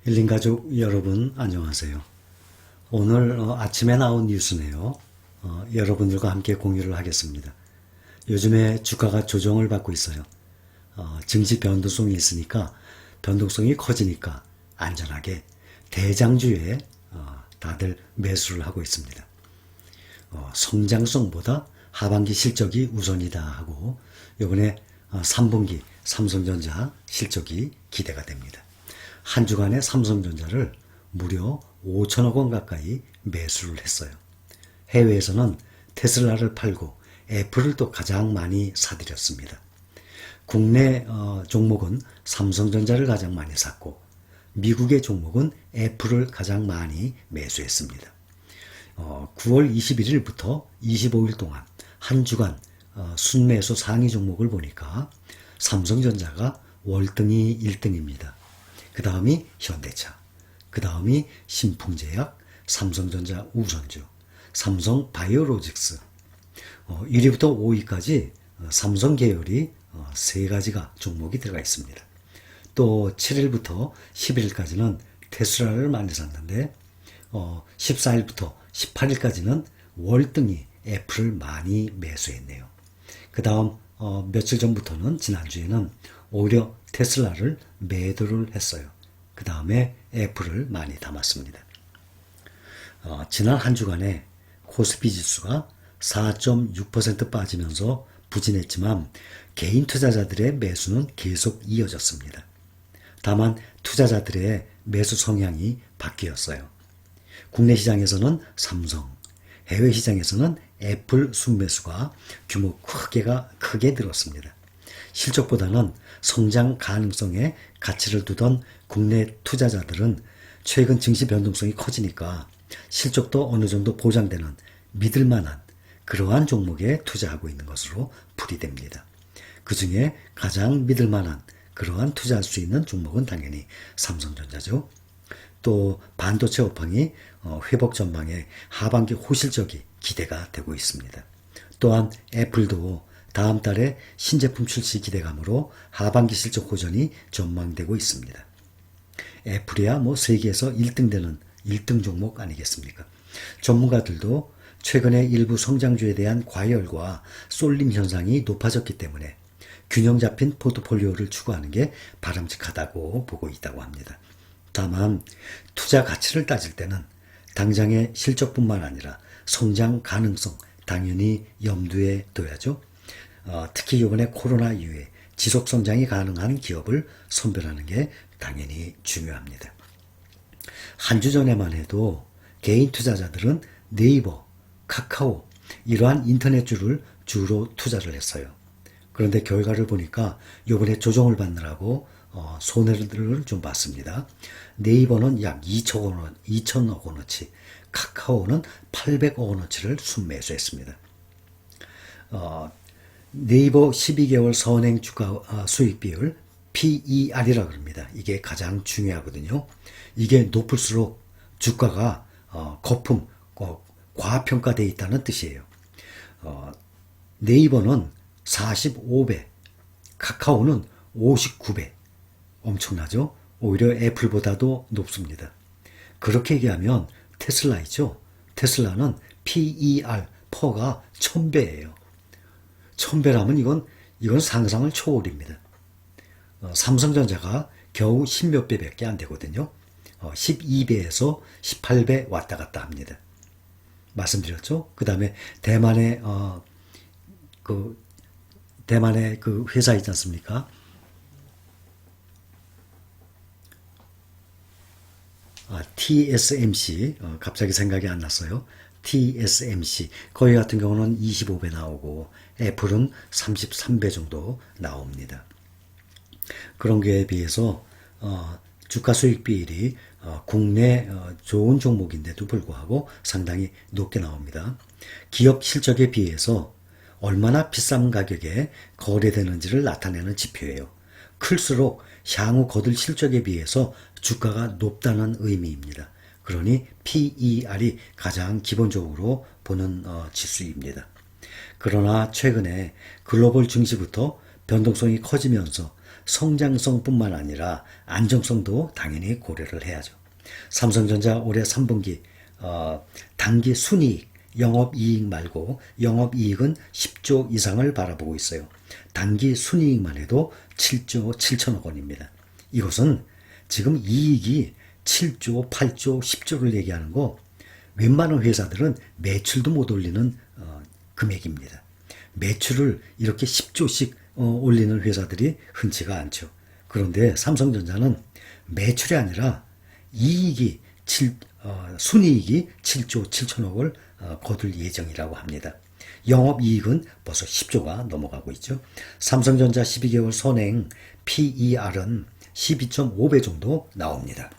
힐링 가족 여러분 안녕하세요. 오늘 아침에 나온 뉴스네요. 여러분들과 함께 공유를 하겠습니다. 요즘에 주가가 조정을 받고 있어요. 증시 변동성이 있으니까 변동성이 커지니까 안전하게 대장주에 다들 매수를 하고 있습니다. 성장성보다 하반기 실적이 우선이다 하고 이번에 3분기 삼성전자 실적이 기대가 됩니다. 한 주간에 삼성전자를 무려 5천억 원 가까이 매수를 했어요. 해외에서는 테슬라를 팔고 애플을 또 가장 많이 사들였습니다. 국내 종목은 삼성전자를 가장 많이 샀고 미국의 종목은 애플을 가장 많이 매수했습니다. 9월 21일부터 25일 동안 한 주간 순매수 상위 종목을 보니까 삼성전자가 월등히 1등입니다. 그 다음이 현대차, 그 다음이 신풍제약, 삼성전자 우선주, 삼성바이오로직스, 1위부터 5위까지 삼성 계열이 세 가지가 종목이 들어가 있습니다. 또 7일부터 11일까지는 테슬라를 많이 샀는데 14일부터 18일까지는 월등히 애플을 많이 매수했네요. 그 다음 며칠 전부터는 지난주에는 오히려 테슬라를 매도를 했어요. 그 다음에 애플을 많이 담았습니다. 지난 한 주간에 코스피 지수가 4.6% 빠지면서 부진했지만 개인 투자자들의 매수는 계속 이어졌습니다. 다만 투자자들의 매수 성향이 바뀌었어요. 국내 시장에서는 삼성, 해외 시장에서는 애플 순매수가 규모 크게 늘었습니다. 실적보다는 성장 가능성에 가치를 두던 국내 투자자들은 최근 증시 변동성이 커지니까 실적도 어느 정도 보장되는 믿을 만한 그러한 종목에 투자하고 있는 것으로 풀이됩니다. 그 중에 가장 믿을 만한 그러한 투자할 수 있는 종목은 당연히 삼성전자죠. 또 반도체 업황이 회복 전망에 하반기 호실적이 기대가 되고 있습니다. 또한 애플도 다음 달에 신제품 출시 기대감으로 하반기 실적 호전이 전망되고 있습니다. 애플이야 세계에서 1등 되는 1등 종목 아니겠습니까? 전문가들도 최근에 일부 성장주에 대한 과열과 쏠림 현상이 높아졌기 때문에 균형 잡힌 포트폴리오를 추구하는 게 바람직하다고 보고 있다고 합니다. 다만 투자 가치를 따질 때는 당장의 실적뿐만 아니라 성장 가능성 당연히 염두에 둬야죠. 특히 이번에 코로나 이후에 지속 성장이 가능한 기업을 선별하는 게 당연히 중요합니다. 한 주 전에만 해도 개인 투자자들은 네이버, 카카오 이러한 인터넷주를 주로 투자를 했어요. 그런데 결과를 보니까 이번에 조정을 받느라고 손해를 좀 봤습니다. 네이버는 약 2천억 원어치, 카카오는 800억 원어치를 순매수했습니다. 네이버 12개월 선행 주가 수익 비율 PER이라고 합니다. 이게 가장 중요하거든요. 이게 높을수록 주가가 거품, 과평가되어 있다는 뜻이에요. 네이버는 45배, 카카오는 59배. 엄청나죠? 오히려 애플보다도 높습니다. 그렇게 얘기하면 테슬라 있죠? 테슬라는 PER, 퍼가 1000배예요. 1000배라면 이건 상상을 초월입니다. 삼성전자가 겨우 10몇 배밖에 안 되거든요. 12배에서 18배 왔다 갔다 합니다. 말씀드렸죠? 그 다음에 대만의 그 회사 있지 않습니까? TSMC, 갑자기 생각이 안 났어요. TSMC, 거기 같은 경우는 25배 나오고 애플은 33배 정도 나옵니다. 그런 거에 비해서 주가 수익 비율이 국내 좋은 종목인데도 불구하고 상당히 높게 나옵니다. 기업 실적에 비해서 얼마나 비싼 가격에 거래되는지를 나타내는 지표예요. 클수록 향후 거둘 실적에 비해서 주가가 높다는 의미입니다. 그러니 PER이 가장 기본적으로 보는 지수입니다. 그러나 최근에 글로벌 증시부터 변동성이 커지면서 성장성뿐만 아니라 안정성도 당연히 고려를 해야죠. 삼성전자 올해 3분기 단기 순이익, 영업이익 말고 영업이익은 10조 이상을 바라보고 있어요. 단기 순이익만 해도 7조 7천억 원입니다. 이것은 지금 이익이 7조, 8조, 10조를 얘기하는 거 웬만한 회사들은 매출도 못 올리는 금액입니다. 매출을 이렇게 10조씩 올리는 회사들이 흔치가 않죠. 그런데 삼성전자는 매출이 아니라 이익이 순이익이 7조 7천억을 거둘 예정이라고 합니다. 영업이익은 벌써 10조가 넘어가고 있죠. 삼성전자 12개월 선행 PER은 12.5배 정도 나옵니다.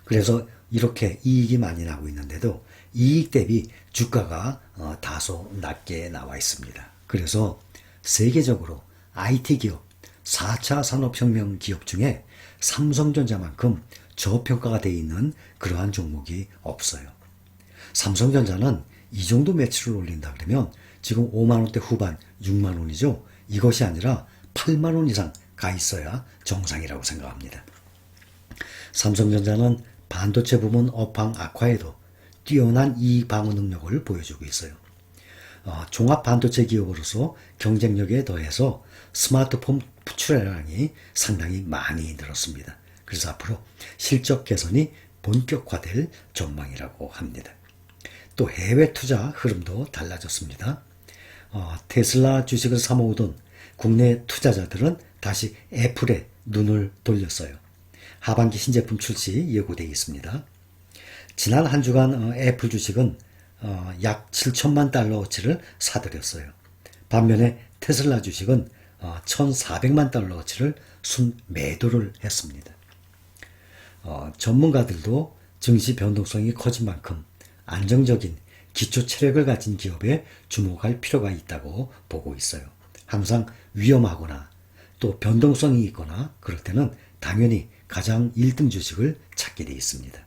그래서 이렇게 이익이 많이 나고 있는데도 이익 대비 주가가 다소 낮게 나와 있습니다. 그래서 세계적으로 IT 기업, 4차 산업혁명 기업 중에 삼성전자만큼 저평가가 되어 있는 그러한 종목이 없어요. 삼성전자는 이 정도 매출을 올린다 그러면 지금 5만원대 후반 6만원이죠. 이것이 아니라 8만원 이상 가 있어야 정상이라고 생각합니다. 삼성전자는 반도체 부문 업황 악화에도 뛰어난 이익 방어 능력을 보여주고 있어요. 종합 반도체 기업으로서 경쟁력에 더해서 스마트폰 수출량이 상당히 많이 늘었습니다. 그래서 앞으로 실적 개선이 본격화될 전망이라고 합니다. 또 해외 투자 흐름도 달라졌습니다. 테슬라 주식을 사모으던 국내 투자자들은 다시 애플에 눈을 돌렸어요. 하반기 신제품 출시 예고되어 있습니다. 지난 한 주간 애플 주식은 약 7천만 달러어치를 사들였어요. 반면에 테슬라 주식은 1,400만 달러어치를 순매도를 했습니다. 전문가들도 증시 변동성이 커진 만큼 안정적인 기초 체력을 가진 기업에 주목할 필요가 있다고 보고 있어요. 항상 위험하거나 또 변동성이 있거나 그럴 때는 당연히 가장 1등 주식을 찾게 되어 있습니다.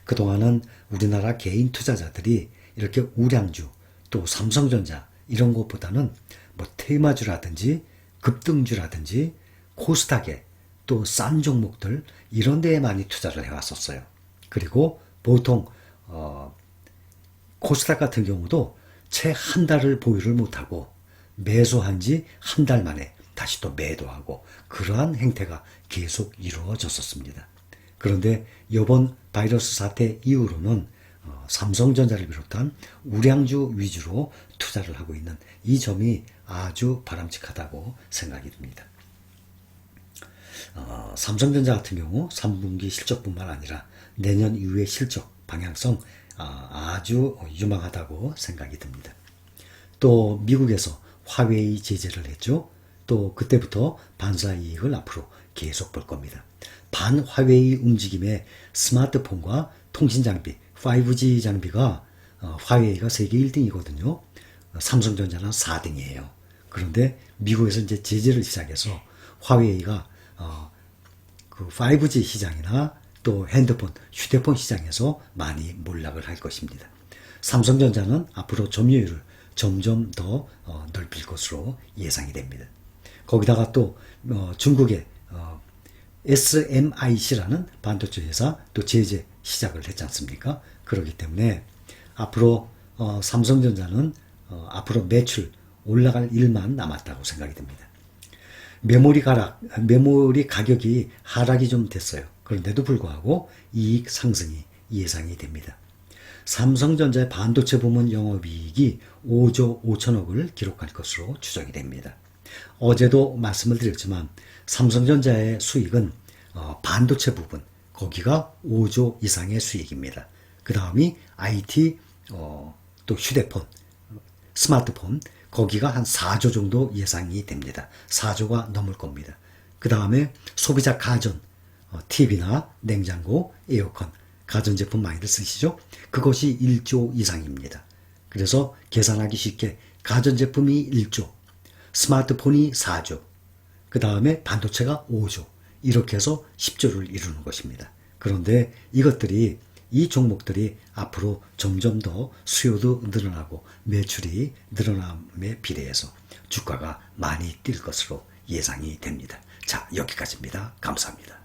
그동안은 우리나라 개인 투자자들이 이렇게 우량주 또 삼성전자 이런 것보다는 뭐 테마주라든지 급등주라든지 코스닥에 또 싼 종목들 이런 데에 많이 투자를 해왔었어요. 그리고 보통 코스닥 같은 경우도 채 한 달을 보유를 못하고 매수한 지 한 달 만에 다시 또 매도하고 그러한 행태가 계속 이루어졌었습니다. 그런데 이번 바이러스 사태 이후로는 삼성전자를 비롯한 우량주 위주로 투자를 하고 있는 이 점이 아주 바람직하다고 생각이 듭니다. 삼성전자 같은 경우 3분기 실적뿐만 아니라 내년 이후의 실적 방향성 아주 유망하다고 생각이 듭니다. 또 미국에서 화웨이 제재를 했죠. 또 그때부터 반사이익을 앞으로 계속 볼 겁니다. 반화웨이 움직임의 스마트폰과 통신장비 5G 장비가 화웨이가 세계 1등이거든요. 삼성전자는 4등이에요. 그런데 미국에서 이제 제재를 시작해서 화웨이가 그 5G 시장이나 또 핸드폰, 휴대폰 시장에서 많이 몰락을 할 것입니다. 삼성전자는 앞으로 점유율을 점점 더 넓힐 것으로 예상이 됩니다. 거기다가 또 중국의 SMIC라는 반도체 회사 또 제재 시작을 했지 않습니까? 그렇기 때문에 앞으로 삼성전자는 앞으로 매출 올라갈 일만 남았다고 생각이 듭니다. 메모리 가격이 하락이 좀 됐어요. 그런데도 불구하고 이익 상승이 예상이 됩니다. 삼성전자의 반도체 부문 영업이익이 5조 5천억을 기록할 것으로 추정이 됩니다. 어제도 말씀을 드렸지만 삼성전자의 수익은 반도체 부분 거기가 5조 이상의 수익입니다. 그 다음이 IT 또 휴대폰 스마트폰 거기가 한 4조 정도 예상이 됩니다. 4조가 넘을 겁니다. 그 다음에 소비자 가전 TV나 냉장고 에어컨 가전제품 많이들 쓰시죠? 그것이 1조 이상입니다. 그래서 계산하기 쉽게 가전제품이 1조 스마트폰이 4조, 그 다음에 반도체가 5조, 이렇게 해서 10조를 이루는 것입니다. 그런데 이 종목들이 앞으로 점점 더 수요도 늘어나고 매출이 늘어남에 비례해서 주가가 많이 뛸 것으로 예상이 됩니다. 자, 여기까지입니다. 감사합니다.